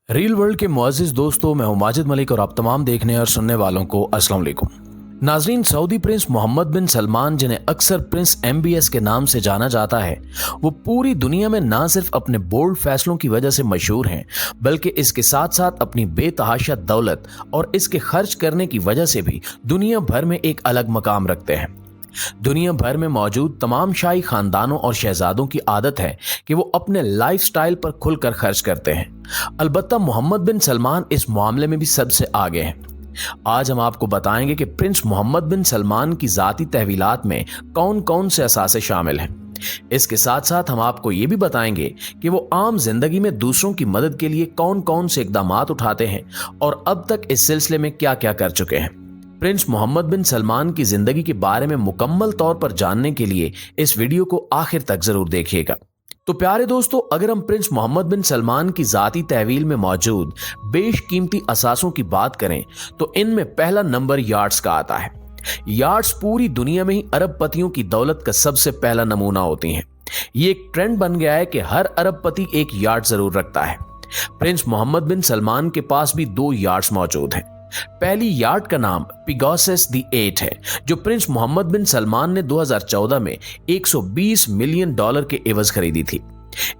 Real world के मुअज़्ज़िज़ दोस्तों, मैं हूं माजिद मलिक और आप तमाम देखने और सुनने वालों को अस्सलाम वालेकुम। नाजरीन, सऊदी प्रिंस मोहम्मद बिन सलमान, जिन्हें अक्सर प्रिंस MBS के नाम से जाना जाता है, वो पूरी दुनिया में ना सिर्फ अपने बोल्ड फैसलों की वजह से मशहूर हैं, बल्कि इसके साथ साथ अपनी बेतहाशा दौलत और इसके खर्च करने की वजह से भी दुनिया भर में एक अलग मकाम रखते हैं। दुनिया भर में मौजूद तमाम शाही खानदानों और शहजादों की आदत है कि वो अपने लाइफस्टाइल पर खुलकर खर्च करते हैं। अलबत्ता मोहम्मद बिन सलमान इस मामले में भी सबसे आगे हैं। आज हम आपको बताएंगे कि प्रिंस मोहम्मद बिन सलमान की जाती तहवीलात में कौन कौन से असासे शामिल हैं। इसके साथ साथ हम आपको ये भी बताएंगे कि वो आम जिंदगी में दूसरों की मदद के लिए कौन कौन से इकदामात उठाते हैं और अब तक इस सिलसिले में क्या क्या कर चुके हैं। प्रिंस मोहम्मद बिन सलमान की जिंदगी के बारे में मुकम्मल तौर पर जानने के लिए इस वीडियो को आखिर तक जरूर देखिएगा। तो प्यारे दोस्तों, अगर हम प्रिंस मोहम्मद बिन सलमान की जाती तहवील में मौजूद बेशकीमती असासों की बात करें तो इनमें पहला नंबर यार्ड्स का आता है। यार्ड्स पूरी दुनिया में ही अरबपतियों की दौलत का सबसे पहला नमूना होती हैं। ये एक ट्रेंड बन गया है कि हर अरबपति एक यार्ड जरूर रखता है। प्रिंस मोहम्मद बिन सलमान के पास भी 2 यार्ड्स मौजूद हैं। पहली यार्ड का नाम पेगासस द 8 है, जो प्रिंस मोहम्मद बिन सलमान ने 2014 में $120 मिलियन के एवज खरीदी थी।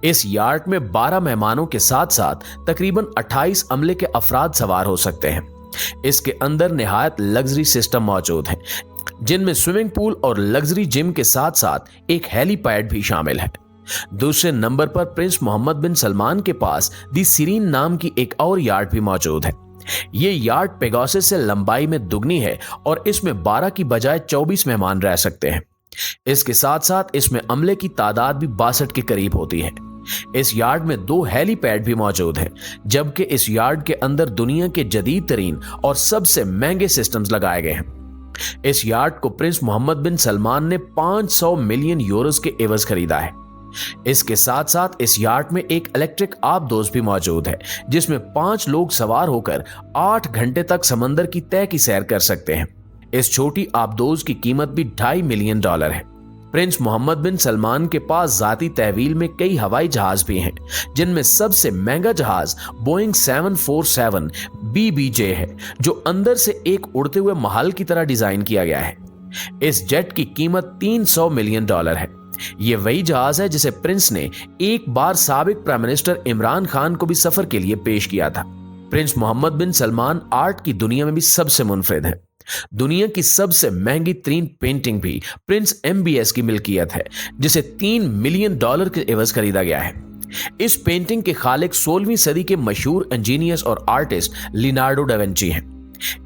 इस यार्ड में 12 मेहमानों के साथ साथ तकरीबन 28 अमले के अफराद सवार हो सकते हैं। इसके अंदर निहायत लग्जरी सिस्टम मौजूद है, जिनमें स्विमिंग पूल और लग्जरी जिम के साथ साथ एक हेलीपैड भी शामिल है। दूसरे नंबर पर प्रिंस मोहम्मद बिन सलमान के पास दी सीरीन नाम की एक और यार्ड भी मौजूद है। ये यार्ड पेगासस से लंबाई में दुगनी है और इसमें 12 की बजाय 24 मेहमान रह सकते हैं। इसके साथ साथ इसमें अमले की तादाद भी 62 के करीब होती है। इस यार्ड में 2 हेलीपैड भी मौजूद हैं, जबकि इस यार्ड के अंदर दुनिया के जदीद तरीन और सबसे महंगे सिस्टम्स लगाए गए हैं। इस यार्ड को प्रिंस मोहम्मद बिन सलमान ने 500 मिलियन यूरोस के एवज खरीदा है। इसके साथ साथ इस यार्ड में एक इलेक्ट्रिक आबदोज भी मौजूद है, जिसमें 5 लोग सवार होकर 8 घंटे तक समंदर की तह की सैर कर सकते हैं। इस छोटी आबदोज की कीमत भी $2.5 मिलियन है। प्रिंस मोहम्मद बिन सलमान के पास जाती तहवील में कई हवाई जहाज भी हैं, जिनमें सबसे महंगा जहाज बोइंग 747 BBJ है, जो अंदर से एक उड़ते हुए महल की तरह डिजाइन किया गया है। इस जेट की कीमत $300 मिलियन है। ये वही जहाज है जिसे प्रिंस ने एक बार साबिक प्राइम मिनिस्टर इमरान खान को भी सफर के लिए पेश किया था। प्रिंस मोहम्मद बिन सलमान आर्ट की दुनिया में भी सबसे मुनफरिद है। दुनिया की सबसे महंगी तरीन पेंटिंग भी प्रिंस MBS की मिल्कियत है, जिसे $3 मिलियन के एवज खरीदा गया है। इस पेंटिंग के खालिक 16वीं सदी के मशहूर इंजीनियर्स और आर्टिस्ट लियोनार्डो डा विंची हैं।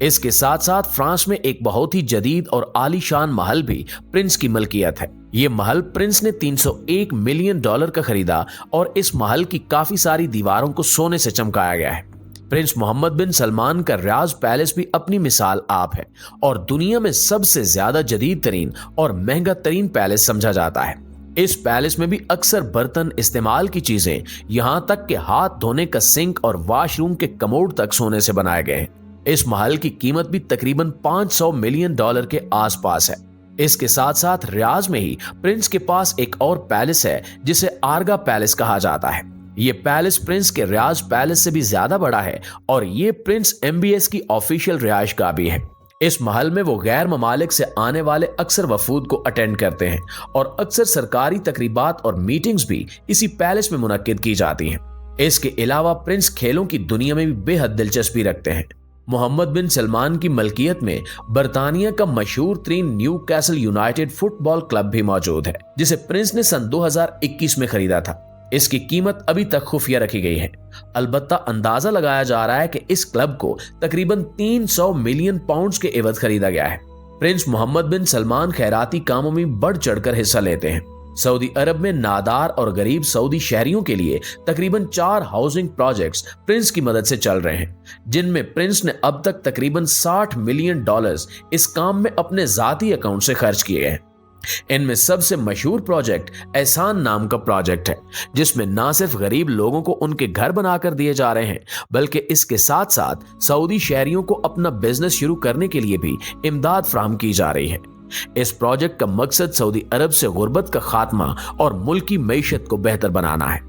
इसके साथ साथ फ्रांस में एक बहुत ही जदीद और आलीशान महल भी प्रिंस की मलकियत है। ये महल प्रिंस ने $301 मिलियन का खरीदा और इस महल की काफी सारी दीवारों को सोने से चमकाया गया है। प्रिंस मोहम्मद बिन सलमान का रियाज पैलेस भी अपनी मिसाल आप है और दुनिया में सबसे ज्यादा जदीद तरीन और महंगा तरीन पैलेस समझा जाता है। इस पैलेस में भी अक्सर बर्तन, इस्तेमाल की चीजें, यहां तक के हाथ धोने का सिंक और वॉशरूम के कमोड तक सोने से बनाए गए हैं। इस महल की कीमत भी तकरीबन $500 मिलियन के आसपास है। इसके साथ साथ रियाज में ही प्रिंस के पास एक और पैलेस है, जिसे आर्गा पैलेस कहा जाता है। ये पैलेस प्रिंस के रियाज पैलेस से भी ज्यादा बड़ा है और ये प्रिंस MBS की ऑफिशियल रिहाइश गाह भी है। इस महल में वो गैर ममालिक से आने वाले अक्सर वफूद को अटेंड करते हैं और अक्सर सरकारी तकरीबात और मीटिंग्स भी इसी पैलेस में मुनक्किद की जाती हैं। इसके अलावा प्रिंस खेलों की दुनिया में भी बेहद दिलचस्पी रखते हैं। मोहम्मद बिन सलमान की मलकियत में बरतानिया का मशहूर तरीन new castle United football club भी मौजूद है, जिसे प्रिंस ने सन 2021 में खरीदा था। इसकी कीमत अभी तक खुफिया रखी गई है। अलबत्ता अंदाजा लगाया जा रहा है कि इस क्लब को तकरीबन 300 मिलियन पाउंड्स के एवज खरीदा गया है। प्रिंस मोहम्मद बिन सलमान खैराती कामों में बढ़ चढ़कर हिस्सा लेते हैं। सऊदी अरब में नादार और गरीब सऊदी शहरियों के लिए तकरीबन 4 हाउसिंग प्रोजेक्ट्स प्रिंस की मदद से चल रहे हैं, जिनमें प्रिंस ने अब तक तकरीबन $60 मिलियन इस काम में अपने जाती अकाउंट से खर्च किए हैं। इनमें सबसे मशहूर प्रोजेक्ट एहसान नाम का प्रोजेक्ट है, जिसमें ना सिर्फ गरीब लोगों को उनके घर बनाकर दिए जा रहे हैं, बल्कि इसके साथ साथ सऊदी शहरियों को अपना बिजनेस शुरू करने के लिए भी इमदाद फराहम की जा रही है। इस प्रोजेक्ट का मकसद सऊदी अरब से गुर्बत का खात्मा और मुल्की मईशत को बेहतर बनाना है।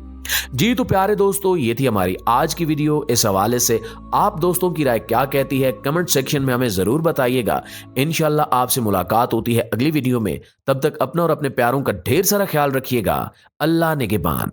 जी तो प्यारे दोस्तों, ये थी हमारी आज की वीडियो। इस हवाले से आप दोस्तों की राय क्या कहती है, कमेंट सेक्शन में हमें जरूर बताइएगा। इंशाल्लाह आपसे मुलाकात होती है अगली वीडियो में। तब तक अपना और अपने प्यारों का ढेर सारा ख्याल रखिएगा। अल्लाह निगहबान।